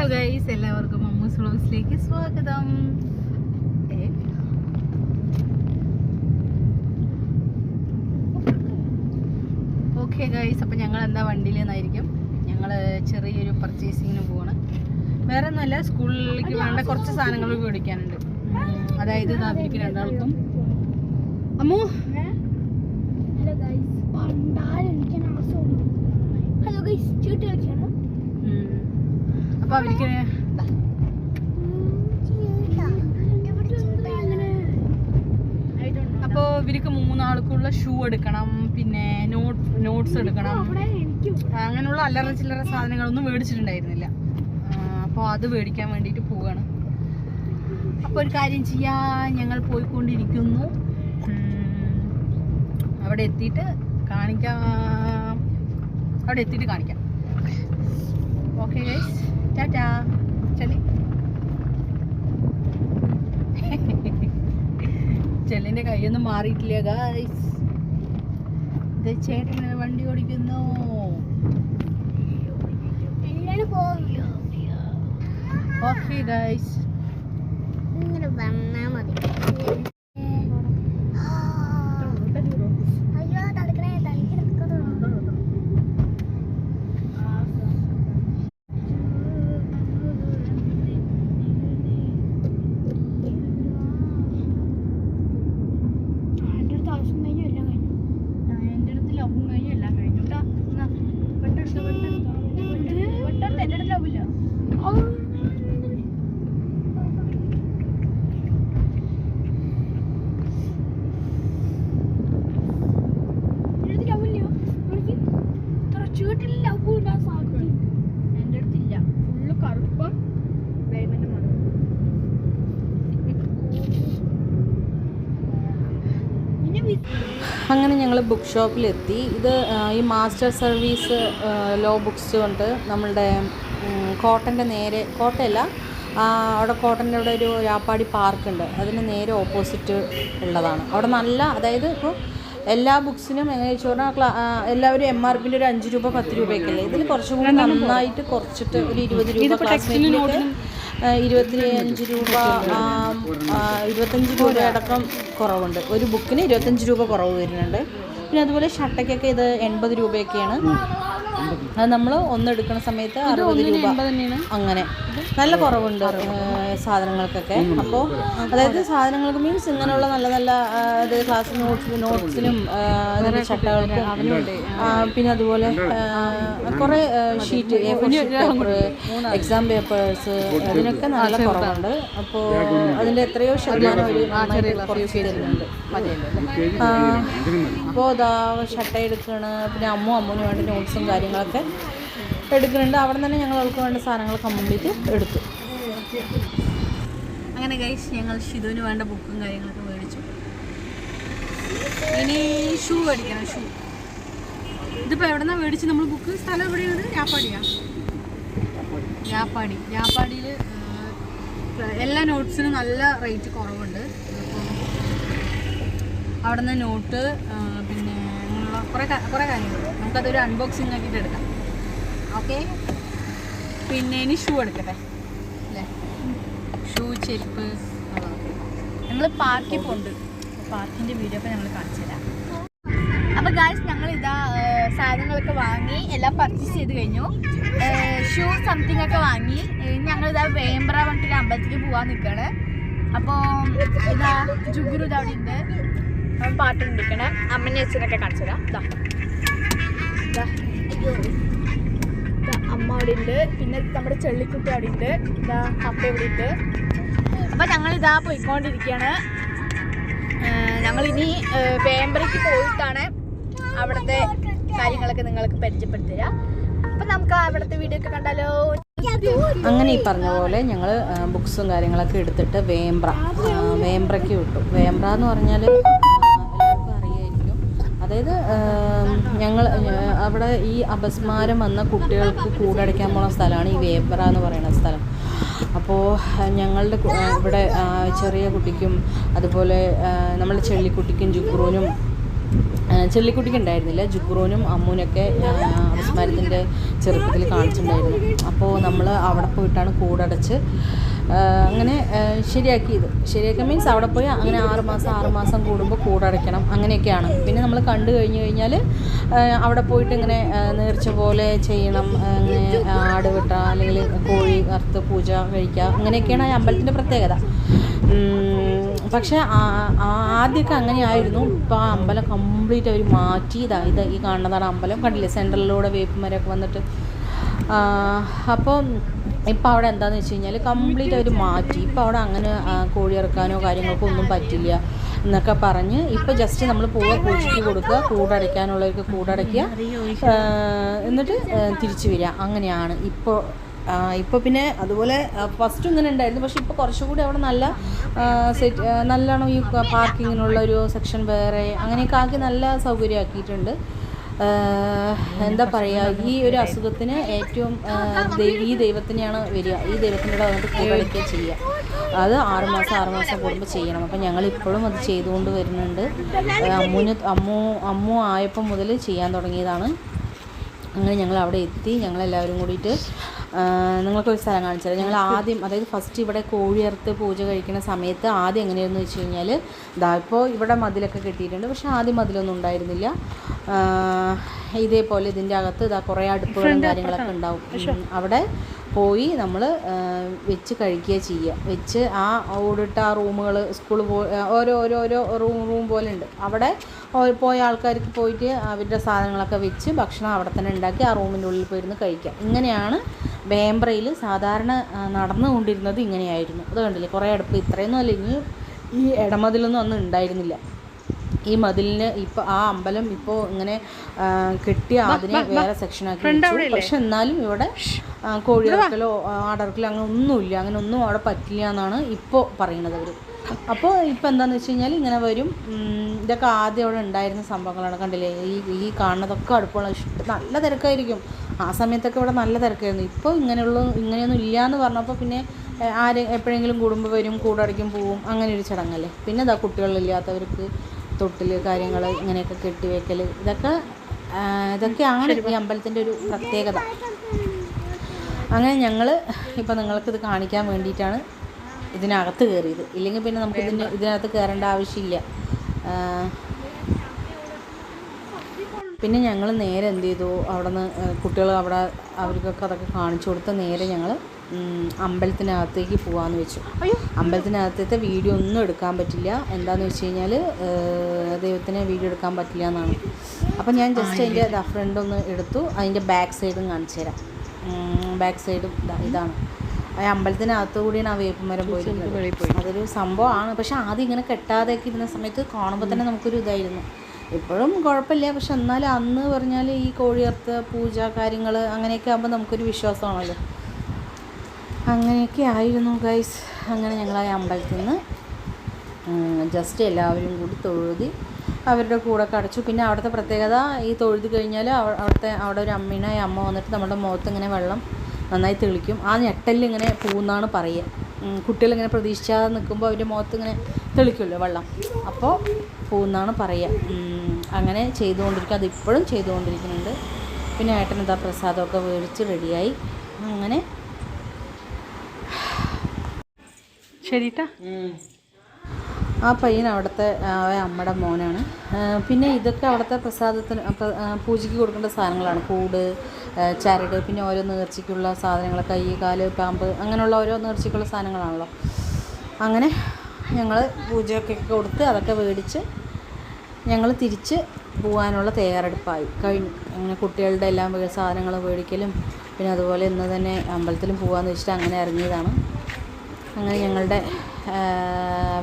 Hello guys, എല്ലാവർക്കും അമ്മൂസ് വ്ലോഗ്സിലേക്ക് സ്വാഗതം. Okay guys, അപ്പം ഞങ്ങൾ എന്താ വണ്ടിയിൽ നിന്നായിരിക്കും. ഞങ്ങൾ ചെറിയൊരു പർച്ചേസിങ്ങിന് പോവാണ്. വേറെ ഒന്നുമല്ല, സ്കൂളിലേക്ക് വേണ്ട കുറച്ച് സാധനങ്ങൾ മേടിക്കാനുണ്ട്. അതായത് അവർക്ക് രണ്ടാൾക്കും. അമ്മു അപ്പൊ അവർക്ക് അപ്പോൾ ഇവർക്ക് മൂന്നാൾക്കുള്ള ഷൂ എടുക്കണം, പിന്നെ നോട്ട്സ് എടുക്കണം. അങ്ങനെയുള്ള അല്ലറ ചില്ലറ സാധനങ്ങളൊന്നും മേടിച്ചിട്ടുണ്ടായിരുന്നില്ല. അപ്പോൾ അത് മേടിക്കാൻ വേണ്ടിയിട്ട് പോവുകയാണ്. അപ്പോൾ ഒരു കാര്യം ചെയ്യാൻ ഞങ്ങൾ പോയിക്കൊണ്ടിരിക്കുന്നു. അവിടെ എത്തിയിട്ട് കാണിക്കാം. Okay guys, Tata. ചെല്ലി ചെല്ലിൻ്റെ കൈയൊന്നും മാറിയിട്ടില്ല ഗൈസ്. ഇത് ചേട്ടൻ വണ്ടി ഓടിക്കുന്നു. ഓക്കെ ഗൈസ്, ഇങ്ങനെ വന്നാ മതി. അങ്ങനെ ഞങ്ങൾ ബുക്ക് ഷോപ്പിലെത്തി. ഇത് ഈ മാസ്റ്റർ സർവീസ് ലോ ബുക്സ് കൊണ്ട് നമ്മളുടെ കോട്ടൻ്റെ നേരെ, കോട്ടയല്ല, അവിടെ കോട്ടൻ്റെ അവിടെ ഒരു രാപ്പാടി പാർക്കുണ്ട്, അതിന് നേരെ ഓപ്പോസിറ്റ് ഉള്ളതാണ്. അവിടെ നല്ല, അതായത് ഇപ്പോൾ എല്ലാ ബുക്സിനും എങ്ങനെ വെച്ച് പറഞ്ഞാൽ എല്ലാവരും MRPൻ്റെ ഒരു 5 രൂപ 10 രൂപയൊക്കെയല്ലേ. ഇതിൽ കുറച്ചും കൂടി നന്നായിട്ട് കുറച്ചിട്ട് ഒരു 20 രൂപ, ക്ലാസ്മേറ്റിലേക്ക് 25 രൂപ, 25 രൂപ അടക്കം കുറവുണ്ട്. ഒരു ബുക്കിന് 25 രൂപ കുറവ് വരുന്നുണ്ട്. പിന്നെ അതുപോലെ ഷർട്ടയ്ക്കൊക്കെ ഇത് 80 രൂപയൊക്കെയാണ്. അത് നമ്മൾ ഒന്നെടുക്കുന്ന സമയത്ത് 60 രൂപ, അങ്ങനെ നല്ല കുറവുണ്ട് സാധനങ്ങൾക്കൊക്കെ. അപ്പോൾ അതായത് സാധനങ്ങൾക്ക് മീൻസ് ഇങ്ങനെയുള്ള നല്ല നല്ല അതായത് ക്ലാസ് നോട്ട്സിനും അതിൻ്റെ ചട്ടകൾക്കും, പിന്നെ അതുപോലെ കുറേ ഷീറ്റ്, എക്സാം പേപ്പേഴ്സ്, അതിനൊക്കെ നല്ല കുറവുണ്ട്. അപ്പോൾ അതിൻ്റെ എത്രയോ ശതമാനം ഒരു കുറച്ച് തരുന്നുണ്ട്. അപ്പോൾ അതാ ഷട്ട എടുക്കുകയാണ്. പിന്നെ അമ്മുവിന് വേണ്ട നോട്ട്സും കാര്യങ്ങളൊക്കെ എടുക്കുന്നുണ്ട്. അവിടെ തന്നെ ഞങ്ങൾ അവൾക്ക് വേണ്ട സാധനങ്ങൾ കംപ്ലീറ്റ് എടുത്തു. അങ്ങനെ ഗൈസ്, ഞങ്ങൾ ഷിതുവിന് വേണ്ട ബുക്കും കാര്യങ്ങളൊക്കെ മേടിച്ചു. ഇനി ഷൂ മേടിക്കണം. ഷൂ ഇതിപ്പോൾ എവിടെ നിന്നാണ് മേടിച്ച് നമ്മൾ ബുക്ക്? സ്ഥലം എവിടെയാണ്? ഞാപ്പാടിയിൽ എല്ലാ നോട്ട്സിനും നല്ല റേറ്റ് കുറവുണ്ട്. അവിടെ നിന്ന് നോട്ട്, പിന്നെ അങ്ങനെയുള്ള കുറേ കാര്യങ്ങൾ നമുക്കതൊരു അൺബോക്സിങ് ആക്കിയിട്ട് എടുക്കാം. ഓക്കെ, പിന്നെ ഇനി ഷൂ എടുക്കട്ടെ അല്ലേ? ഷൂ, ചെരുപ്പ്. ഞങ്ങൾ പാർക്കിൽ പോകുന്നുണ്ട്. പാർക്കിൻ്റെ വീഡിയോ ഒക്കെ ഞങ്ങൾ കാണിച്ചു തരാം. അപ്പോൾ ഗായ്സ്, ഞങ്ങൾ ഇതാ സാധനങ്ങളൊക്കെ വാങ്ങി എല്ലാം പർച്ചേസ് ചെയ്ത് കഴിഞ്ഞു. ഷൂ സംതിങ് ഒക്കെ വാങ്ങി. ഞങ്ങളിതാ വേമ്പ്ര പറഞ്ഞിട്ടൊരു അമ്പലത്തിലേക്ക് പോകാൻ നിൽക്കുകയാണ്. അപ്പോൾ ഇതാ ജുഗുരു ഇതാ അവിടെ ഉണ്ട്, പാട്ടുണ്ടിരിക്കണേ. അമ്മനെ അച്ഛനൊക്കെ കാണിച്ചു തരാം. അമ്മ അവിടെ ഉണ്ട്, പിന്നെ നമ്മുടെ ചെള്ളിക്കുട്ടി അവിടെ ഉണ്ട്, ഇതാ അപ്പ ഇവിടെ ഉണ്ട്. അപ്പം ഞങ്ങളിതാ പോയിക്കൊണ്ടിരിക്കുകയാണ്. ഞങ്ങളിനി വേമ്പ്രയ്ക്ക് പോയിട്ടാണ് അവിടുത്തെ കാര്യങ്ങളൊക്കെ നിങ്ങൾക്ക് പരിചയപ്പെടുത്തുക. അപ്പം നമുക്ക് അവിടുത്തെ വീഡിയോ ഒക്കെ കണ്ടാലോ. അങ്ങനെ ഈ പറഞ്ഞ പോലെ ഞങ്ങൾ ബുക്സും കാര്യങ്ങളൊക്കെ എടുത്തിട്ട് വേമ്പ്രയ്ക്ക് വിട്ടു. വേമ്പ്ര എന്ന് പറഞ്ഞാൽ അതായത് ഞങ്ങൾ അവിടെ ഈ അപസ്മാരം വന്ന കുട്ടികൾക്ക് കൂടടയ്ക്കാൻ പോകുന്ന സ്ഥലമാണ് ഈ വേമ്പ്ര എന്ന് പറയുന്ന സ്ഥലം. അപ്പോൾ ഞങ്ങളുടെ ഇവിടെ ചെറിയ കുട്ടിക്കും അതുപോലെ നമ്മുടെ ചെള്ളിക്കുട്ടിക്കും ജുക്രൂനും ചെല്ലിക്കുട്ടിക്ക് ഉണ്ടായിരുന്നില്ല. ജുഗ്രൂനും അമ്മൂനൊക്കെ അപസ്മാരത്തിൻ്റെ ചെറുപ്പത്തിൽ കാണിച്ചിട്ടുണ്ടായിരുന്നു. അപ്പോൾ നമ്മൾ അവിടെ പോയിട്ടാണ് കൂടടച്ച് അങ്ങനെ ശരിയാക്കിയത്. ശരിയാക്കുക മീൻസ് അവിടെ പോയി അങ്ങനെ 6 മാസം കൂടുമ്പോൾ കൂടടയ്ക്കണം, അങ്ങനെയൊക്കെയാണ്. പിന്നെ നമ്മൾ കണ്ടു കഴിഞ്ഞാൽ അവിടെ പോയിട്ട് ഇങ്ങനെ നേർച്ച പോലെ ചെയ്യണം, അങ്ങനെ ആട് വെട്ടുക അല്ലെങ്കിൽ കോഴി അറുത്ത് പൂജ കഴിക്കുക, അങ്ങനെയൊക്കെയാണ് ആ അമ്പലത്തിൻ്റെ പ്രത്യേകത. പക്ഷേ ആദ്യമൊക്കെ അങ്ങനെയായിരുന്നു. ഇപ്പോൾ ആ അമ്പലം കംപ്ലീറ്റ് അവർ മാറ്റി. ഇത് ഈ കാണുന്നതാണ് അമ്പലം, കണ്ടില്ലേ സെൻട്രലിലൂടെ വേപ്പുമരമൊക്കെ വന്നിട്ട്. അപ്പോൾ ഇപ്പോൾ അവിടെ എന്താണെന്ന് വെച്ച് കഴിഞ്ഞാൽ കംപ്ലീറ്റ് അവർ മാറ്റി. ഇപ്പോൾ അവിടെ അങ്ങനെ കോഴി ഇറക്കാനോ കാര്യങ്ങൾക്കോ ഒന്നും പറ്റില്ല എന്നൊക്കെ പറഞ്ഞ് ഇപ്പോൾ ജസ്റ്റ് നമ്മൾ പോവുക, പൂജയ്ക്ക് കൊടുക്കുക, കൂടടയ്ക്കാനുള്ളവർക്ക് കൂടടയ്ക്കുക, എന്നിട്ട് തിരിച്ചു വരിക, അങ്ങനെയാണ് ഇപ്പോൾ. പിന്നെ അതുപോലെ ഫസ്റ്റ് ഇങ്ങനെ ഉണ്ടായിരുന്നു. പക്ഷേ ഇപ്പോൾ കുറച്ചുകൂടി അവിടെ നല്ല നല്ലോണം ഈ പാർക്കിങ്ങിനുള്ള ഒരു സെക്ഷൻ വേറെ അങ്ങനെയൊക്കെ ആക്കി നല്ല സൗകര്യമാക്കിയിട്ടുണ്ട്. എന്താ പറയുക, ഈ ഒരു അസുഖത്തിന് ഏറ്റവും ഈ ദൈവത്തിനെയാണ് വരിക. ഈ ദൈവത്തിനോട് വന്നിട്ട് കൂടടയ്ക്കുക ചെയ്യുക. അത് 6 മാസം കൂടുമ്പോൾ ചെയ്യണം. അപ്പം ഞങ്ങൾ ഇപ്പോഴും അത് ചെയ്തുകൊണ്ട് വരുന്നുണ്ട്. അമ്മു ആയപ്പം മുതൽ ചെയ്യാൻ തുടങ്ങിയതാണ്. അങ്ങനെ ഞങ്ങൾ അവിടെ എത്തി. ഞങ്ങളെല്ലാവരും കൂടിയിട്ട് നിങ്ങൾക്കൊരു സ്ഥലം കാണിച്ചു തരാം. ഞങ്ങൾ ആദ്യം, അതായത് ഫസ്റ്റ് ഇവിടെ കോഴിയറുത്ത് പൂജ കഴിക്കുന്ന സമയത്ത് ആദ്യം എങ്ങനെയാണെന്ന് വെച്ച് കഴിഞ്ഞാൽ ഇപ്പോൾ ഇവിടെ മതിലൊക്കെ കെട്ടിയിട്ടുണ്ട്. പക്ഷേ ആദ്യം മതിലൊന്നും ഉണ്ടായിരുന്നില്ല. ഇതേപോലെ ഇതിൻ്റെ അകത്ത് കുറേ അടുപ്പുകളും കാര്യങ്ങളൊക്കെ ഉണ്ടാവും. അവിടെ പോയി നമ്മൾ വെച്ച് കഴിക്കുക ചെയ്യുക. വെച്ച് ആ ഓടിട്ട ആ റൂമുകൾ സ്കൂൾ ഓരോ റൂം പോലെ ഉണ്ട്. അവിടെ പോയ ആൾക്കാർക്ക് പോയിട്ട് അവരുടെ സാധനങ്ങളൊക്കെ വെച്ച് ഭക്ഷണം അവിടെ തന്നെ ഉണ്ടാക്കി ആ റൂമിൻ്റെ ഉള്ളിൽ പോയിരുന്ന് കഴിക്കുക. ഇങ്ങനെയാണ് വേമ്പ്രയിൽ സാധാരണ നടന്നുകൊണ്ടിരുന്നത്. ഇങ്ങനെയായിരുന്നു. അത് കണ്ടില്ലേ, കുറേ അടുപ്പ്. ഇത്രയൊന്നും അല്ല, ഈ ഇടമതിലൊന്നും അന്ന് ഉണ്ടായിരുന്നില്ല. ഈ മതിലിന് ഇപ്പോൾ ആ അമ്പലം ഇപ്പോൾ ഇങ്ങനെ കെട്ടി അതിനെ വേറെ സെക്ഷനാക്കി വെച്ചു. പക്ഷെ എന്നാലും ഇവിടെ കോഴിയിറക്കലോ ആടറക്കലോ അങ്ങനെ ഒന്നുമില്ല. അങ്ങനെ ഒന്നും അവിടെ പറ്റില്ല എന്നാണ് ഇപ്പോൾ പറയുന്നത് അവർ. അപ്പോൾ ഇപ്പോൾ എന്താണെന്ന് വെച്ച് കഴിഞ്ഞാൽ ഇങ്ങനെ വരും. ഇതൊക്കെ ആദ്യം അവിടെ ഉണ്ടായിരുന്ന സംഭവങ്ങളാണ്. കണ്ടില്ലേ, ഈ കാണുന്നതൊക്കെ അടുപ്പുള്ള നല്ല തിരക്കായിരിക്കും. ആ സമയത്തൊക്കെ ഇവിടെ നല്ല തിരക്കായിരുന്നു. ഇപ്പോൾ ഇങ്ങനെയൊന്നും ഇല്ല എന്ന് പറഞ്ഞപ്പോൾ പിന്നെ എപ്പോഴെങ്കിലും കൂടുമ്പോൾ വരും, കൂടടയ്ക്കും, പോവും, അങ്ങനെ ഒരു ചടങ്ങല്ലേ. പിന്നെ കുട്ടികളില്ലാത്തവർക്ക് തൊട്ടിൽ കാര്യങ്ങൾ ഇങ്ങനെയൊക്കെ കെട്ടിവെക്കൽ, ഇതൊക്കെയാണ് ഈ അമ്പലത്തിൻ്റെ ഒരു പ്രത്യേകത. അങ്ങനെ ഞങ്ങൾ ഇപ്പോൾ നിങ്ങൾക്കിത് കാണിക്കാൻ വേണ്ടിയിട്ടാണ് ഇതിനകത്ത് കയറിയത്. ഇല്ലെങ്കിൽ പിന്നെ നമുക്ക് ഇതിനകത്ത് കയറേണ്ട ആവശ്യമില്ല. പിന്നെ ഞങ്ങൾ നേരെ എന്ത് ചെയ്തു, അവിടെ നിന്ന് കുട്ടികൾ അവർക്കൊക്കെ അതൊക്കെ കാണിച്ചു കൊടുത്ത് നേരെ ഞങ്ങൾ അമ്പലത്തിനകത്തേക്ക് പോകാമെന്ന് വെച്ചു. അമ്പലത്തിനകത്തത്തെ വീഡിയോ ഒന്നും എടുക്കാൻ പറ്റില്ല. എന്താണെന്ന് വെച്ച് കഴിഞ്ഞാൽ ദൈവത്തിന് വീഡിയോ എടുക്കാൻ പറ്റില്ല എന്നാണ്. അപ്പോൾ ഞാൻ ജസ്റ്റ് അതിൻ്റെ ഫ്രണ്ടൊന്ന് എടുത്തു. അതിൻ്റെ ബാക്ക് സൈഡും കാണിച്ചു തരാം. ബാക്ക് സൈഡും ഇതാണ്. ആ അമ്പലത്തിനകത്തു കൂടിയാണ് ആ വേപ്പുമരം പോയിരുന്നത്. അതൊരു സംഭവമാണ്. പക്ഷെ ആദ്യം ഇങ്ങനെ കെട്ടാതെയൊക്കെ ഇരുന്ന സമയത്ത് കാണുമ്പോൾ തന്നെ നമുക്കൊരു ഇതായിരുന്നു. ഇപ്പോഴും കുഴപ്പമില്ല. പക്ഷെ എന്നാലും അന്ന് പറഞ്ഞാൽ ഈ കോഴിയറുത്ത് പൂജ കാര്യങ്ങൾ അങ്ങനെയൊക്കെ ആകുമ്പോൾ നമുക്കൊരു വിശ്വാസമാണല്ലോ. അങ്ങനെയൊക്കെ ആയിരുന്നു ഗൈസ്. അങ്ങനെ ഞങ്ങൾ ആ അമ്പലത്തിൽ നിന്ന് ജസ്റ്റ് എല്ലാവരും കൂടി തൊഴുതി അവരുടെ കൂടെ അടച്ചു. പിന്നെ അവിടുത്തെ പ്രത്യേകത, ഈ തൊഴുതി കഴിഞ്ഞാൽ അവിടെ ഒരു അമ്മ വന്നിട്ട് നമ്മുടെ മുഖത്ത് ഇങ്ങനെ വെള്ളം നന്നായി തെളിക്കും. ആ ഞെട്ടലിൽ ഇങ്ങനെ പോകുന്നതാണ് പറയുക. കുട്ടികളിങ്ങനെ പ്രതീക്ഷിച്ചാതെ നിൽക്കുമ്പോൾ അവരുടെ മുഖത്ത് ഇങ്ങനെ തെളിക്കുമല്ലോ വെള്ളം, അപ്പോൾ പോകുന്നതാണ് പറയുക. അങ്ങനെ ചെയ്തുകൊണ്ടിരിക്കും. അതിപ്പോഴും ചെയ്തുകൊണ്ടിരിക്കുന്നുണ്ട്. പിന്നെ ഏട്ടനെന്താ പ്രസാദമൊക്കെ മേടിച്ച് റെഡിയായി. അങ്ങനെ ശരിട്ടാ. ആ പയ്യൻ അവിടുത്തെ അമ്മയുടെ മോനാണ്. പിന്നെ ഇതൊക്കെ അവിടുത്തെ പ്രസാദത്തിന് പൂജയ്ക്ക് കൊടുക്കേണ്ട സാധനങ്ങളാണ്. കൂട്, ചരട്, പിന്നെ ഓരോ നേർച്ചയ്ക്കുള്ള സാധനങ്ങൾ, കൈ, കാല്, പാമ്പ്, അങ്ങനെയുള്ള ഓരോ നേർച്ചയ്ക്കുള്ള സാധനങ്ങളാണല്ലോ. അങ്ങനെ ഞങ്ങൾ പൂജയൊക്കെ കൊടുത്ത് അതൊക്കെ മേടിച്ച് ഞങ്ങൾ തിരിച്ച് പോകാനുള്ള തയ്യാറെടുപ്പായി കഴിഞ്ഞു. അങ്ങനെ കുട്ടികളുടെ എല്ലാം സാധനങ്ങൾ മേടിക്കലും പിന്നെ അതുപോലെ ഇന്ന് തന്നെ അമ്പലത്തിലും പോകാമെന്ന് വെച്ചിട്ട് അങ്ങനെ ഇറങ്ങിയതാണ്. അങ്ങനെ ഞങ്ങളുടെ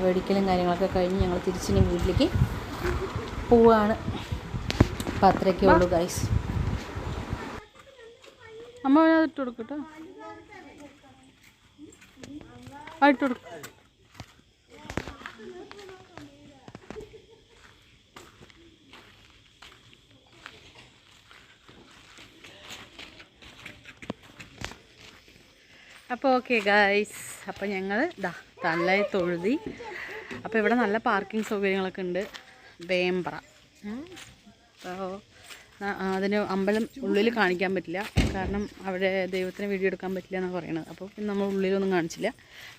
മേടിക്കലും കാര്യങ്ങളൊക്കെ കഴിഞ്ഞ് ഞങ്ങൾ തിരിച്ചിനി വീട്ടിലേക്ക് പോവുകയാണ്. അപ്പം അത്രയൊക്കെ ഉള്ളൂ ഗൈസ്. അമ്മ ഇട്ട് കൊടുക്കട്ടോ, ഇട്ട് കൊടുക്കും. അപ്പോൾ ഓക്കെ ഗൈസ്. അപ്പോൾ ഞങ്ങൾ നന്നായി തൊഴുതി. അപ്പോൾ ഇവിടെ നല്ല പാർക്കിംഗ് സൗകര്യങ്ങളൊക്കെ ഉണ്ട്. വേമ്പ്ര അപ്പോൾ അതിന് അമ്പലം ഉള്ളിൽ കാണിക്കാൻ പറ്റില്ല, കാരണം അവിടെ ദൈവത്തിന് വീഡിയോ എടുക്കാൻ പറ്റില്ല എന്നാണ് പറയുന്നത്. അപ്പോൾ പിന്നെ നമ്മൾ ഉള്ളിലൊന്നും കാണിച്ചില്ല,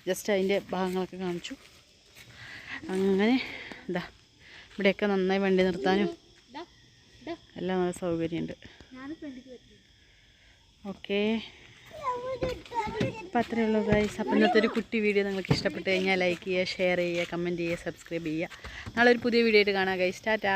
ജസ്റ്റ് അതിൻ്റെ ഭാഗങ്ങളൊക്കെ കാണിച്ചു. അങ്ങനെ ഇതാ ഇവിടെയൊക്കെ നന്നായി വണ്ടി നിർത്താനും എല്ലാം നല്ല സൗകര്യമുണ്ട്. ഓക്കെ, അപ്പോൾ അത്രയേ ഉള്ളൂ ഗൈസ്. അപ്പോൾ ഇന്നത്തെ ഒരു കുട്ടി വീഡിയോ നിങ്ങൾക്ക് ഇഷ്ടപ്പെട്ട് കഴിഞ്ഞാൽ ലൈക്ക് ചെയ്യുക, ഷെയർ ചെയ്യുക, കമൻറ്റ് ചെയ്യുക, സബ്സ്ക്രൈബ് ചെയ്യുക. നാളെ ഒരു പുതിയ വീഡിയോ ആയിട്ട് കാണാം ഗൈസ്. ടാറ്റാ.